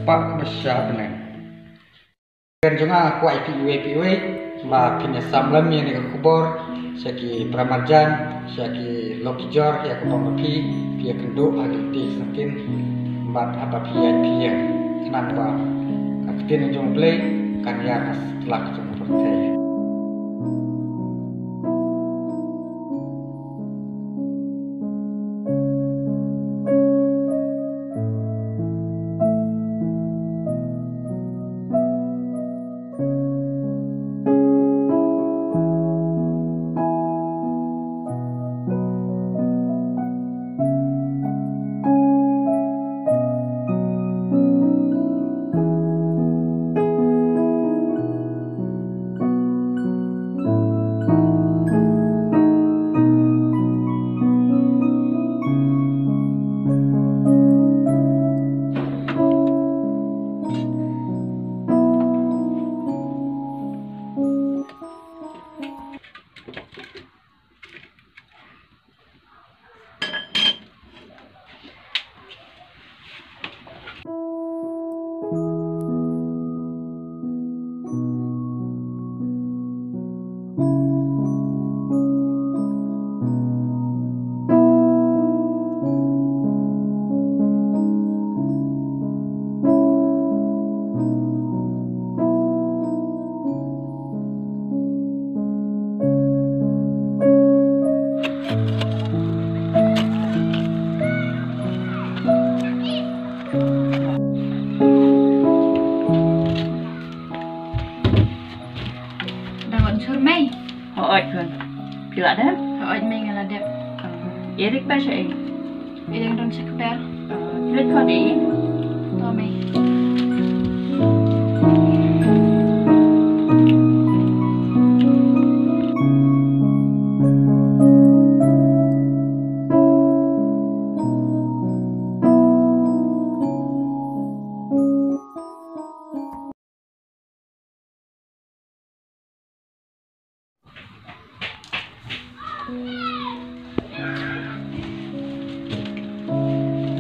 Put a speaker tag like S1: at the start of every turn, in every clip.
S1: sepak besyabne. Dan juga aku IPW ma pinya samlam yang ke kubor syaki pramarjan syaki lokijor ya ke pamapi pia kendo agilti sakin mat apa pia kenapa kakitin jong play kan ya nas telak jong pertai.
S2: Hỏi thường Pila đẹp
S3: Hỏi mình là đẹp.
S2: Erik ba siya
S3: Ilang dong sekber.
S2: Pilit ko di
S3: Tommy.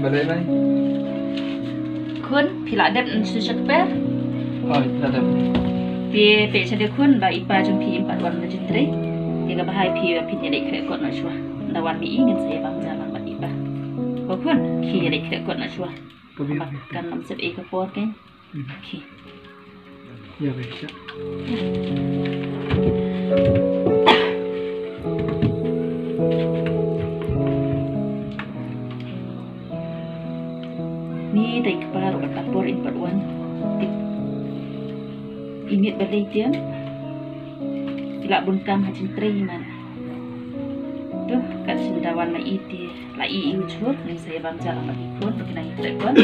S1: Balai mai.
S2: Kun pila đẹp su sekber
S1: Oh, ada.
S2: Pe sa de kun ba ipa jung pi impat wan na jintre Tiga bahai pi pi ne kre kot na chua Da wan mi ingin saya bang jalan ba ipa Ko kun ki ne kre kot na chua Makan nam sep e ka por ke Ki
S1: Ya bisa.
S2: Ni tay keparo ka kapor impat wan Imit balay tiyan Tila bunkam hajin tray man Tuh kat sindawan na iti La iiuchur Ning saya bang jalan ba ikon Pagkinang ikon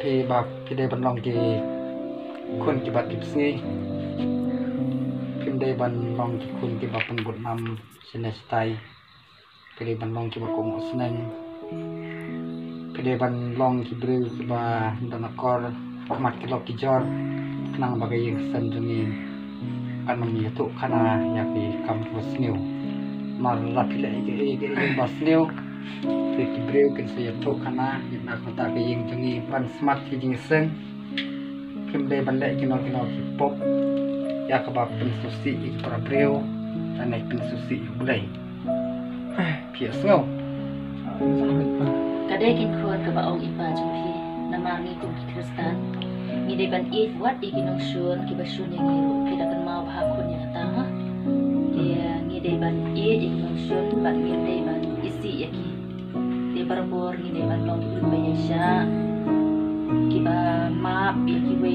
S1: phe ba pide ban long ki kun ki bat ki sngi pinde ban long ki kun ki ba pun but nam sinestai pide ban long ki ba ko sneng pide ban long ki bru ki ba donakor mat ki lok ki jor nang ba ga yeng san jungi anam ni tu kana ya ki kam ki sneu mar la pile ki ba sneu ki breu kin se to kana na kota ke ying jungi ban smart ki jing seng kimbe ban le kino ki pop ya ka ba pin susi ki para breu dan naik pin susi bulai pia sngau
S2: kadai kin khot ka ba ong ipa jung phi namangi kum ki kristan ni de ban e wat e kinong shun ki ba shun yang ni phi da kan mau ba khun ya ta ha dia ni de ban e kinong shun ban ni de ban isi ya ki de barbor ni de ban long ki ba ya sha ki ba map ya ki we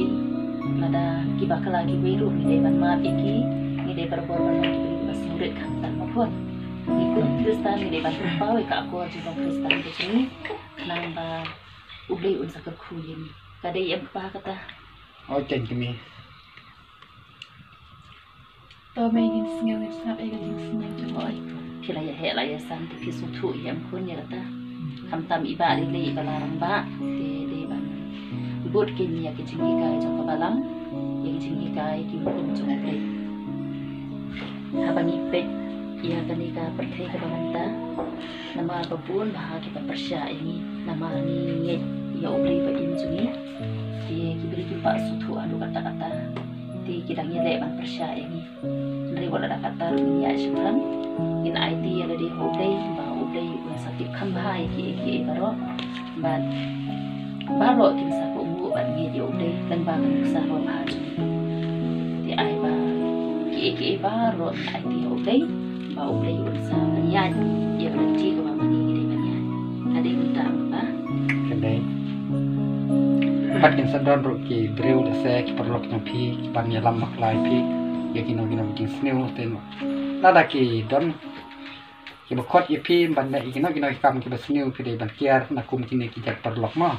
S2: nada ki ba kala ki we ru ni de ban map ya ki ni de barbor ban long ki ba suret kan tan ma phon ni kun kristan ni de ban pa we ka ko ji bang kristan de ni nang ba ublei un sakar khulin kadai em pa kata
S1: oh chen kimi
S3: Tomei gin singaw ni snap ay gating singaw
S2: oi pila ya he la ya san ti pisu thu yam kun ya kata kam tam iba li le balarang ba de ban bot kin ya ki jingi kai jong kabalang ya ki jingi kai ki kun jong play habang ipe ya kani ka perthai ka banganta nama babun bah ki persya ini nama ni nge ya ublei ba in jungi di ki beri ki pa su thu anu kata-kata di kidang ya le ban persya ini dari wala da kata ni ya shimran in IT ya dari ublei ba ublei un sakit khambhai ki baro ban baro kin sa ko mu ban nge di ublei dan ba kan sa ro ba di ai ba ki baro IT ublei ba ublei un sa yan ya berarti ko mani ni ba yan ada yang utang ba
S1: kedai pat kin sadon ro ki breu le se ki perlok na phi ban ya lam maklai phi ya kino ki sneu ten nada ki don ki bokot ye phi ban da kino ki kam ki sneu phi de ban kiar na kum kini ki jak perlok ma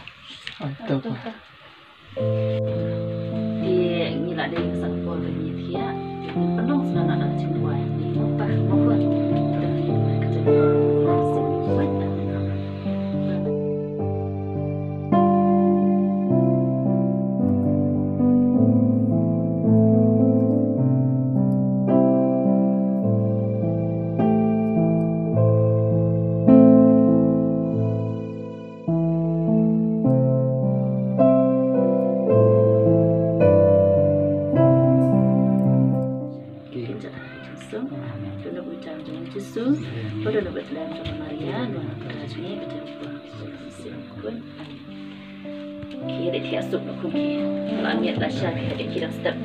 S2: di ngila de sang po ba ni thia penuh sana nak cuma ni apa mohon dengan kerja pada lebat dalam sama Maria dan kerajanya berjumpa pun kira dia asup nak kuki langit lah syah dia kira step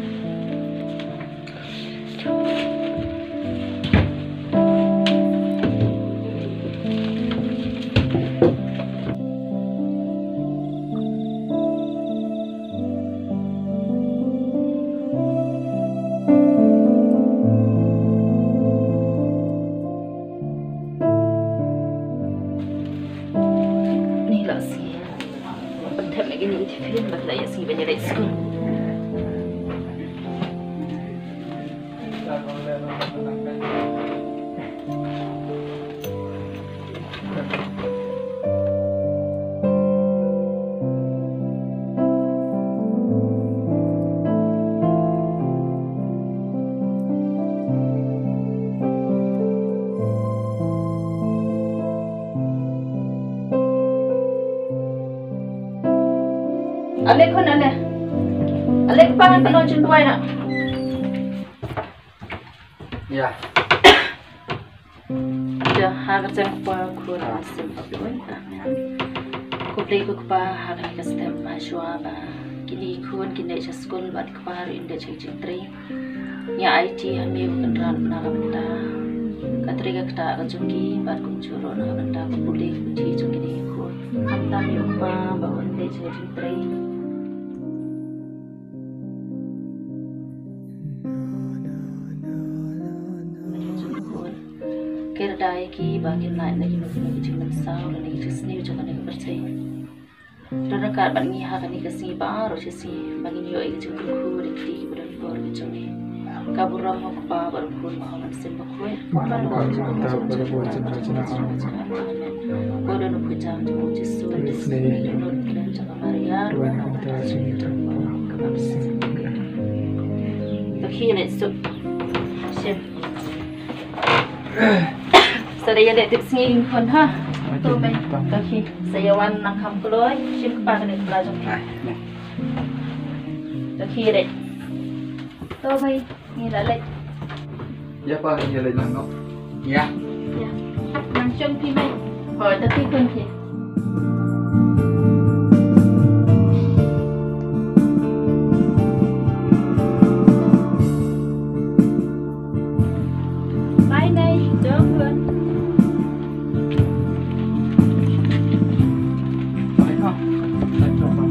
S2: film bakla ya si banyak school Alek kon alek pangan penon cenduai nak
S1: ya
S2: dah harga pa kurang sim pun ko play ko pa harga ka step ma shwa ba kini kun kini sa school ba ka pa rin de ching tre ya IT hami kan ran na benda katriga kta ka jungi ba kun churo na benda ko pulih kunci jungi ni ko hamta mi pa ba on de ching tre Kira daya ki bagian lain lagi mungkin lagi cuma sao dan lagi just new jangan lagi percaya. Ranakat ban ngi ha kan ikasi ba ro si bangin yo ik chung ku ri ti budan bor ke chung ni kabura mo pa bar kun ma han sim ba khoi kan ba chung ta ba bo chung ko do no ku jam ju ji su ni no kan cha maria to khi le su sim saya lihat tips ni kon ha tu mai okey saya wan nak ham keloi sim pa kan belajar ni okey deh tu mai ni dah lek
S1: Ya pa ni le nang no. Ya.
S2: ya nang chung pi mai hỏi ta pi kun thi bye này đỡ hơn
S1: Phải không? Phải cho con.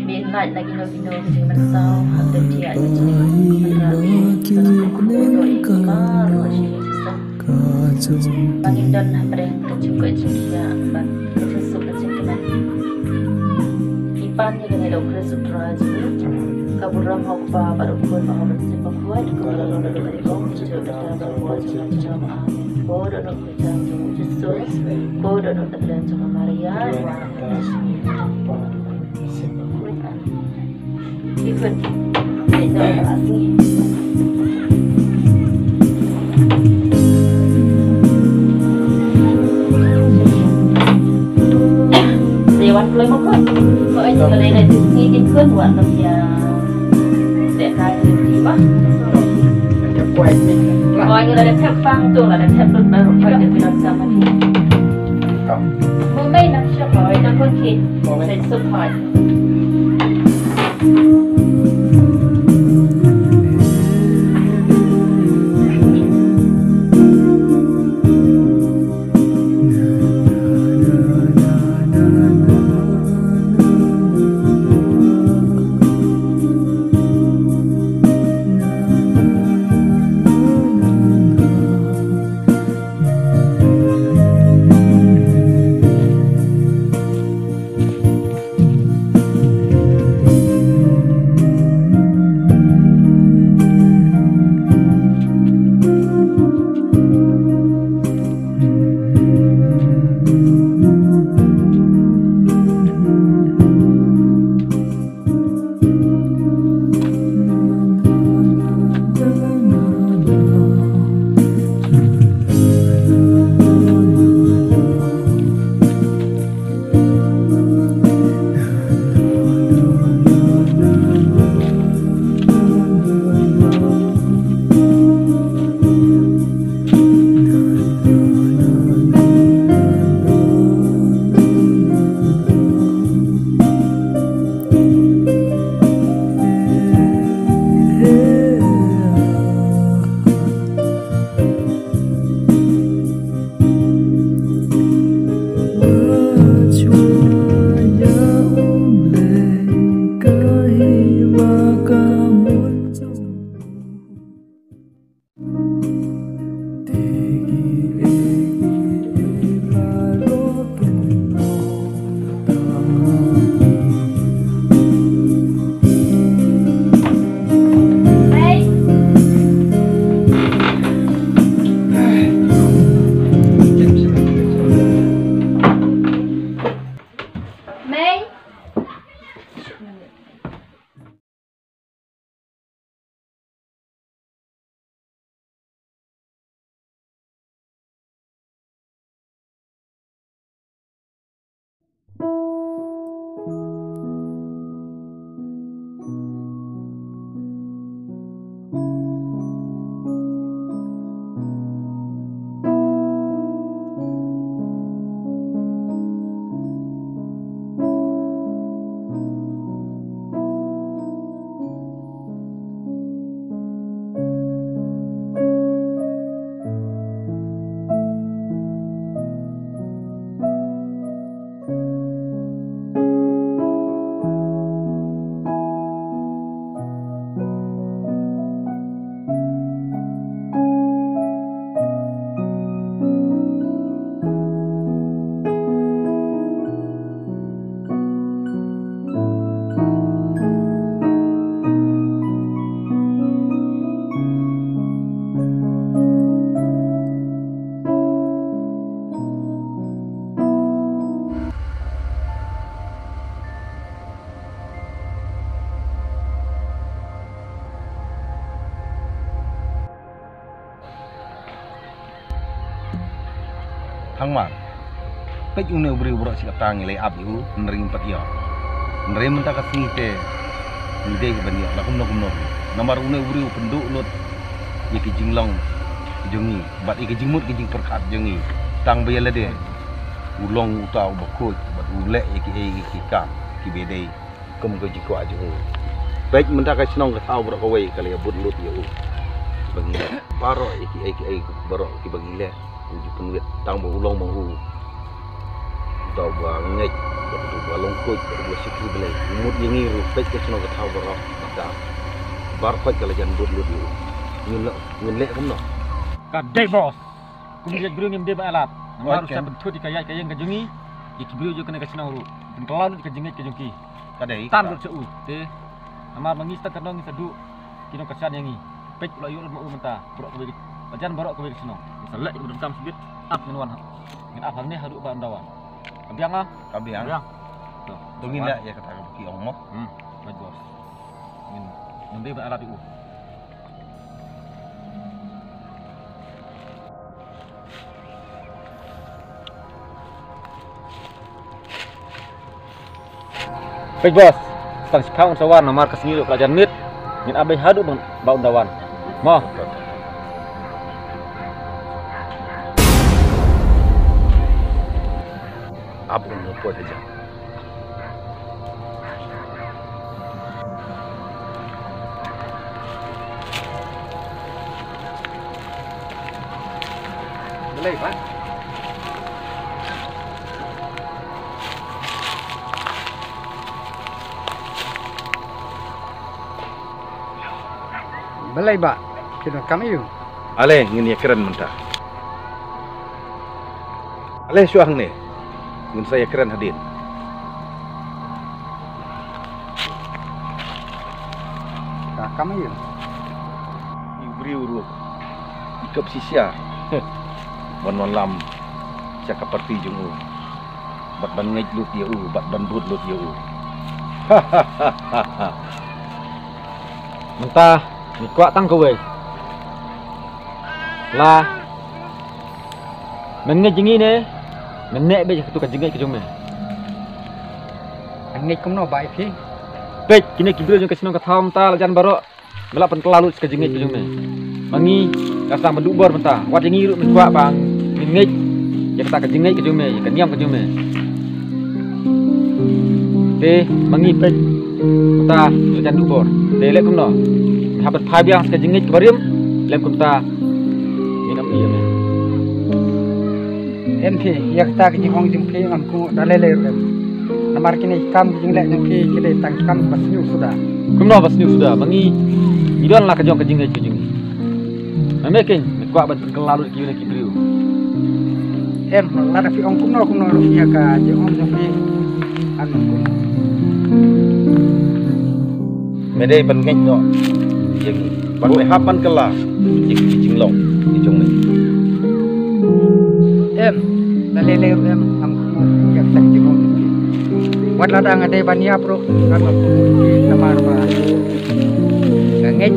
S2: Midnight lagi no bino kasi masaw hanggang dia aja jadi marami tanang kudo ikar masih bisa pangindan habreng kecukup dia ban kesuk kecikuman ipan ni kena dok kesuk raja kaburam hokpa baru pun mau bersih kuat kalau lo dok dari kau jadi dah berbuat macam bodoh dok macam Jesus bodoh dok terlihat macam Maria ikut itu asli Dewan mulai makan kok aja kalau ada di sini kan buat kerja ba
S1: จะกล้วยนี่ละ
S2: mọi người là thép phăng tuồng là thép lụt mà rồi phải được cái đợt giảm thì
S1: ครับ
S3: Mơ mây nằm chọc.
S2: rồi nó con thịt sẽ sụp hỏi
S4: Hangmat, pek une beri berak sikap tangi lay ab iu nering empat ya, nering mentah kasih te, ide kebanyak, lakum lakum. Nomor une beri penduk lot, iki jinglong, jungi, bat iki jingmut iki jing perkat jungi, tang bayar lede, ulong utau bakut, bat ulek iki kam, iki bedai, kem ke jiko aja hu. Pek mentah kasih nong ketau berak kawai kali abut lot ya hu, bagi paro iki barok iki bagi le. Uji penuit tang ulong mahu tau banget betul balong koi betul sikri belai umut yang ini rupet ke cina ketau berok maka barkot kalau jangan buat lu nyelek kamu no
S5: kadai bos kemudian guru ngem deba alat harus saya bentuk dikayai kayang kajungi iki beliau juga kena kasih nauru dan kalau dikajengit kajungki
S4: kadai
S5: tan berceu te amar mangista kadang ngisa kino kasihan yangi pek pula yul mau mentah berok ke bajan berok ke sino selek belum kam sedikit up minuan ngin up ni harus bahan dawan kabiang ah
S4: kabiang
S5: tuh
S4: tungin dah ya kata ki omoh
S5: baik bos ngin nembe ba alat itu baik bos tang sepang sawan nomor kesini pelajaran mit Ngin abai hadu ba undawan. Mo.
S4: Apa yang buat aja?
S1: Boleh, Pak. Boleh, Pak. Kita kami yuk.
S4: Ale ngin ya keren mentah. Ale syuang nih. Ngin saya keren hadin.
S1: Kita kami yuk.
S4: Ibri uruk. Ikap sisia. Wan lam. Siaka parti jungu. Bat ban ngej lut ya bat ban bud lut ya Hahaha.
S5: Mentah ni kuat tang kowe. Lah. Men jengi ne. Men nek be tu ka jengi ke jome.
S1: Angin kumno baik sih.
S5: Pek kini kibir jong kasino ka thom ta jan barok. Melak pen kelalut ka jengi ke jome. Mangi rasa mendubor mentah. Wat jengi ru men kuat bang. Ngej. Ya kata ka jengi ke jome, ya niam ke jome. Te mangi pek. Mentah jan dubor. Te lek kumno. Habat phai biang ka jengi ke barium. Lem kumta. Minam iya me.
S1: Em phi yak ta ki hong jing phi ngam ku da le le em. Namar kini kam jing le jing phi kide tang kam bas nyu sudah.
S5: Kumno bas ni sudah mangi idon lah ka jong ka jengi ke jengi. Mameking kuat ban kelalut ki ne ki briu.
S1: Em la da phi ong kumno ya ka jing hong jing phi an ku.
S4: Medai ban ngej no. Yang ban me hapan kala. Jing long di jong me.
S1: Em da le le em am ku yak tak jing hong jing phi. Wat la da ngade ban ya pro kan ku namar ba. Ngej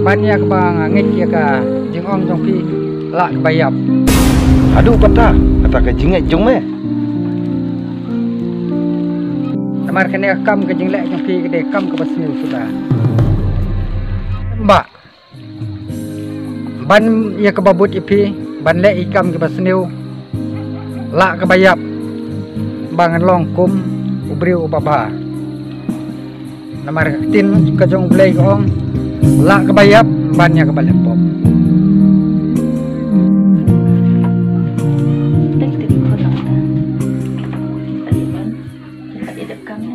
S1: ban ya ka bang ngej ya ka jing hong jing phi la ka bayap.
S4: Aduh patah. Kata ka jingej jong me.
S1: Namar kene kam ke jing le jing phi kide kam ka bas nyu sudah. Mbak ban ya ke babut ipi ban le ikam ke basniu la ke bayap bangan longkum ubriu ubaba namar tin ke jong blai gong la ke bayap ban ya ke balempom
S2: Tek tek ko lang ta. Taliban. Kita edep kami.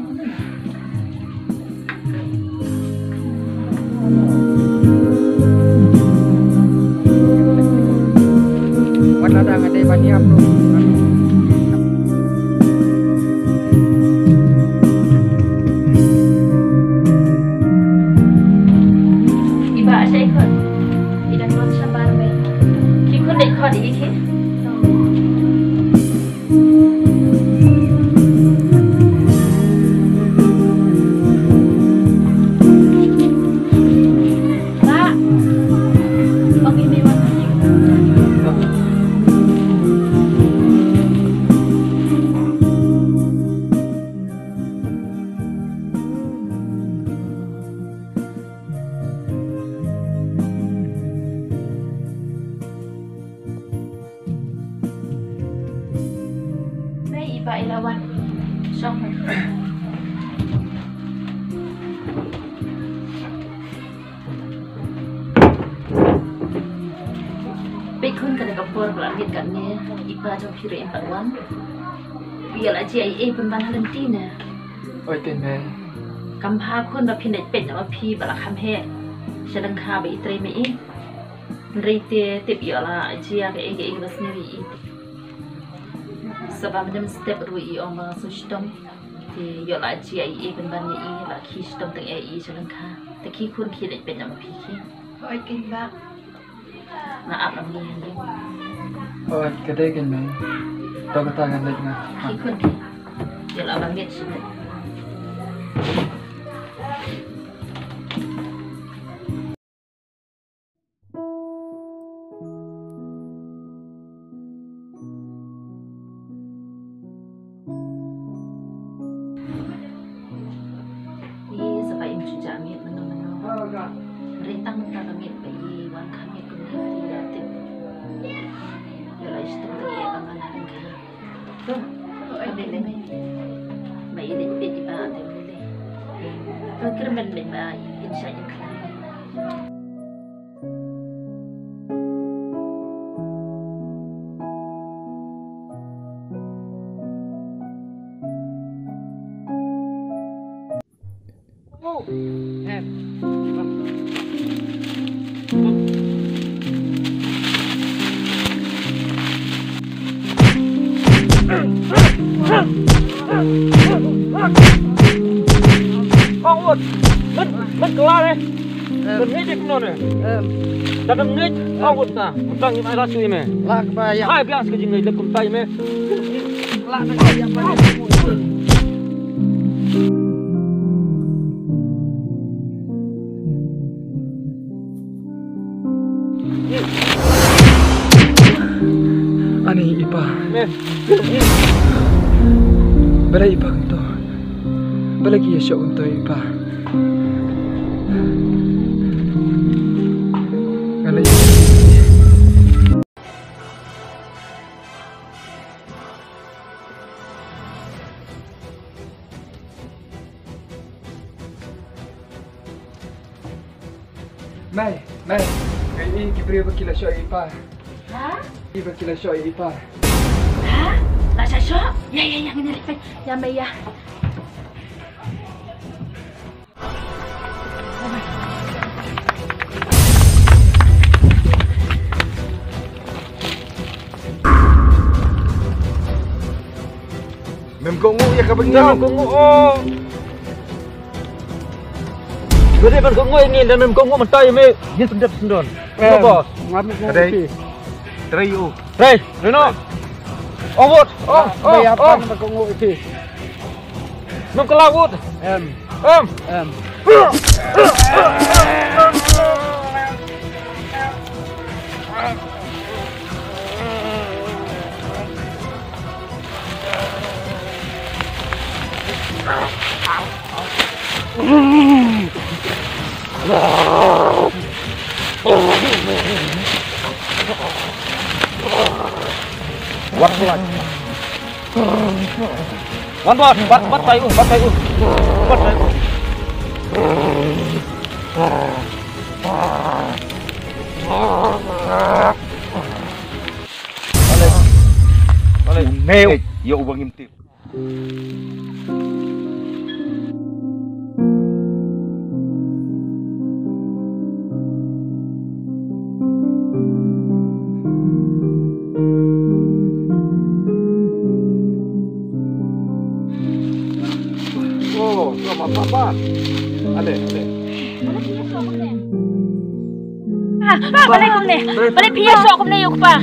S1: wat la da ngade ban ya pro
S2: Iba saya ikut. Tidak tuan sabar baik. Kikun dek kau di ke. Pak. Bagi dewan. Baik Iba ilawan. Sama. Bekun kada kapur berangit kan ni Iba jom kiri 4 wan. Biar aja ai penban halentina.
S1: oi ten ben
S2: กำพาคนมาพินเด็ดเป็ดมาพีบละคำแห่ฉันคาไปอีเตรไม่อีรีเตติบอยู่ละเจียกับเองบัสเนวีอีสบายมันสเต็ปรู้อีออกมาสุดตมที่อยู่ละเจียอีเป็นบันอีละขี้สตมตั้งอีฉันคาแต่ขี้คุณขี้เด็ดเป็ดมาพีขี้
S3: Oi kin ba.
S2: น่าอับลำเลียง
S1: oi kede ken ben to ka tangan le nga
S2: ขี้คุณขี้อยู่ละบางเม็ดใช่ไหม Ini sampai im sudah ambil menung
S3: Ada mai.
S2: Mai ini pergi ba ada boleh. Pikir men ba insya Allah.
S5: Ông ơi, mất cơ đây. Đừng nghĩ được nó này. Đã đừng nghĩ, ông ơi ta, một trang như ai ra chui mày.
S1: Lah kebayang.
S5: Hai biasa kerja ngai lekum tay mày.
S1: Lah kebayang banyak. Ani ipa.
S5: Mày,
S1: Balay ipa ito. Balay kiya siya unto ipa. Kalay. Mai, kaya ini kibri ba kila siya ipa.
S2: Ha?
S1: Iba kila siya ipa.
S2: Ha? Lah saya. Ya ini lepas. Ya mai ya.
S4: Mem kongu ya ka bang
S5: jangan kongu oh. Jadi ban kongu ini dan mem kongu mentai mày, dia sedap sendon. Apa?
S1: Ngamit mo
S4: Aday.
S1: ipi.
S4: Trio.
S5: Rey, Reno. Awut.
S1: May apa na magungo ipi.
S5: Mem kelawut.
S1: Em.
S5: Em. What like? Bắt tay u. Balik.
S4: Neo. Yo bang imtip. Oh, selamat apa? Ada.
S2: Balay kumne. Balay piya so kumne yuk pa.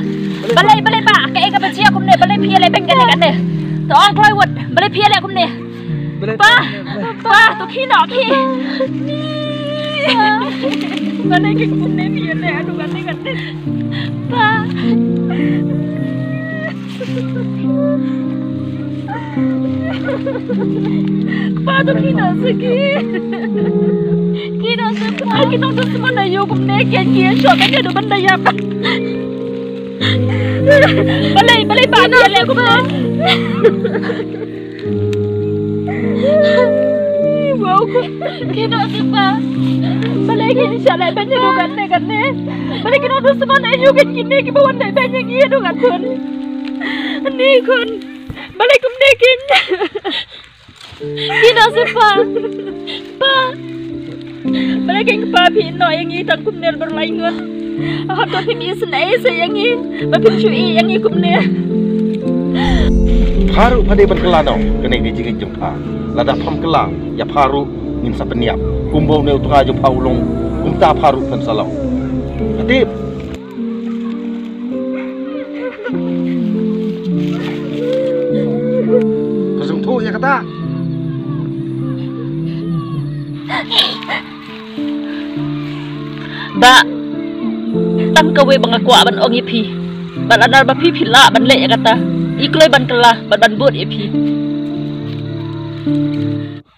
S2: Balay pa. Kaya ka bajiya kumne. Balay piya le benggan kan ne. To ang kloy wot. Balay piya le kumne. Pa, to kino ki. Balay ki kumne piya le anu kan ne. Pa. Pa to kino sakit. Kita tu semua nak yuk kumne kian so kan ada benda ya pa. Balay pa na le kumne. Wow, kita tu pa. Balay kini salah banyak dogan ne. Balay kita tu semua nak yuk kini ki bawan dai banyak dia dogan kun. Ni kun. Balay kumne kin. Kita siapa? Pa. Balay kin pa pino yang itang kumne berlaingan. Aku tu pimi senai sayangi. Bapin cui yang kumne.
S4: Haru pada ban kelano kena ni jing jumpa. Lada pam kelang ya haru ngin sapeniap. Kumbau neu tengah jumpa ulung. Kumta haru kan salau. Adib. Kesung tu ya kata.
S2: Ba tam kawe bang aku ban ong ipi. Ban adal ba pi phila ban le kata. Ikloi ban kelah ban bot ipi.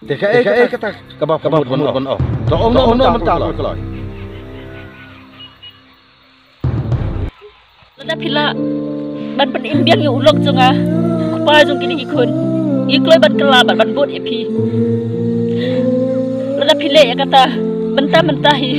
S4: Teka kata kabab bon oh. To ono mental keloi.
S2: Lada phila ban pen imbiang yu ulok jonga. ipa jong kini ikun ikloi ban kela ban bot epi lada pile ya kata mentah-mentahi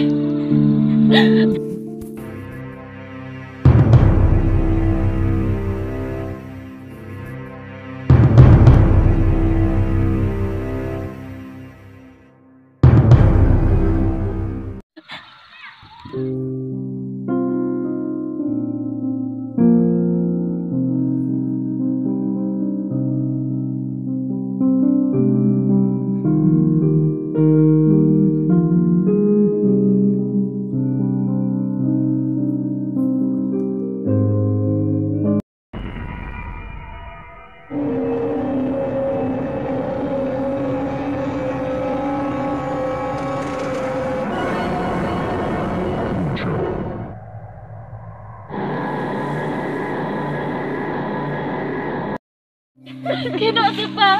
S2: kino sipa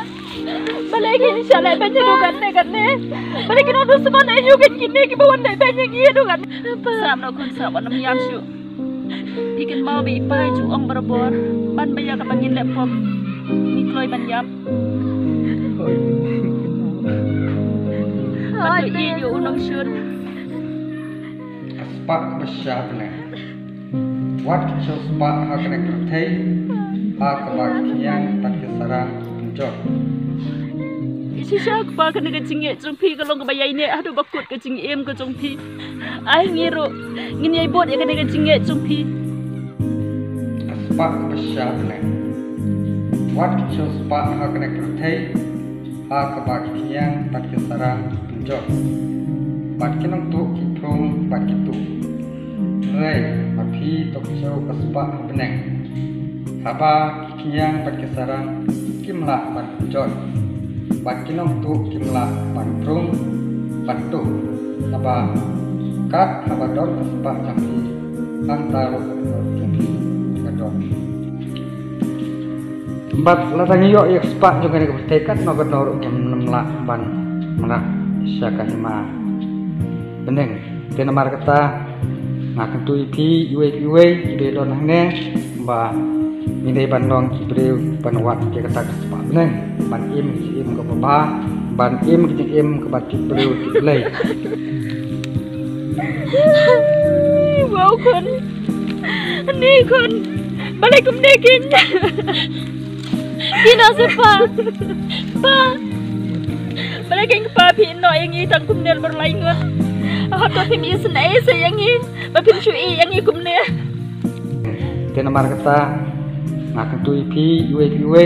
S2: balai kini shalai banyak dogan ne balai kino tu semua na yugan kini ki bawan dai banyak iya dogan sam no kon sam nam yam shu ikan mau bi pai ju ong berbor ban baya ka bangin laptop ni kloi ban yam ban tu iya ju unong shur
S1: Spak besyap ne. Wat so spak hakne kerthei ha kebagian tak kesarang penjor.
S2: isi syak pa ka naga cingye jungpi ka long ka bayai ne adu bakut ka cing em ka jungpi ai ngiro ngin ai bot ya ka naga cingye jungpi
S1: Spak besyap ne. Wat so spak hakne kerthei ha kebagian tak kesarang penjor. Bat kinong tu kiprong bat kitu. Rei api tok so kaspak beneng. Haba kikiang bat kesarang kimlah bat penjor. Bat kinong tu kimlah bat prung bat tu. Haba kat haba dor kaspak jampi antaro jampi kador. Bat latang yo yak spak juga ni ketekat no kador jam 6 lah ban mana syaka hima beneng tena mar kata ngakan tu ipi uwe ide don hne ba ide bandong kibreu panwat ke kata sepak beneng ban im ke baba ban im ke im ke bat kibreu tiblei
S2: wow kon ni kon balik kum nekin kina sepa pa balik king pa pi no yang i tang kum nel berlaingot hot to pim is na ese yang i ba pim shu i yang i kum ne
S1: tena mar kata ngakan tu ipi uwe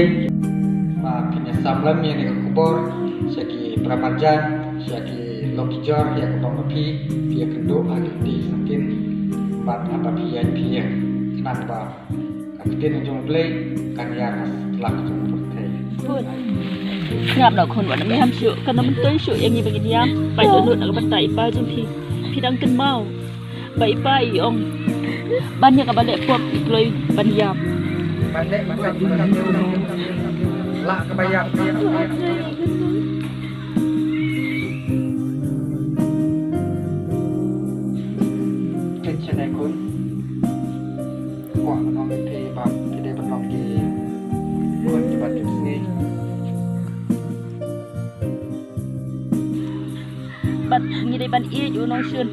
S1: ba pinya samlam yang ke kubor saki pramarjan saki lokijor ya ke pamapi pia kendo agiti sakin bat apa pia pia kenapa kapitin jong play kan ya lak jong pertai
S2: pun ngap no kon wa na mi ham shu kan nam toy shu yang i bagin yam pai do nut ak bantai pa jum pi dang ken mau bai pa i ong banyak ka balik pop ikloi ban yam
S1: balik lak kebayang Kenapa kun? Wah, menong itu bab tidak menong di kun di batu sini.
S2: bat ngide ban i ju no shun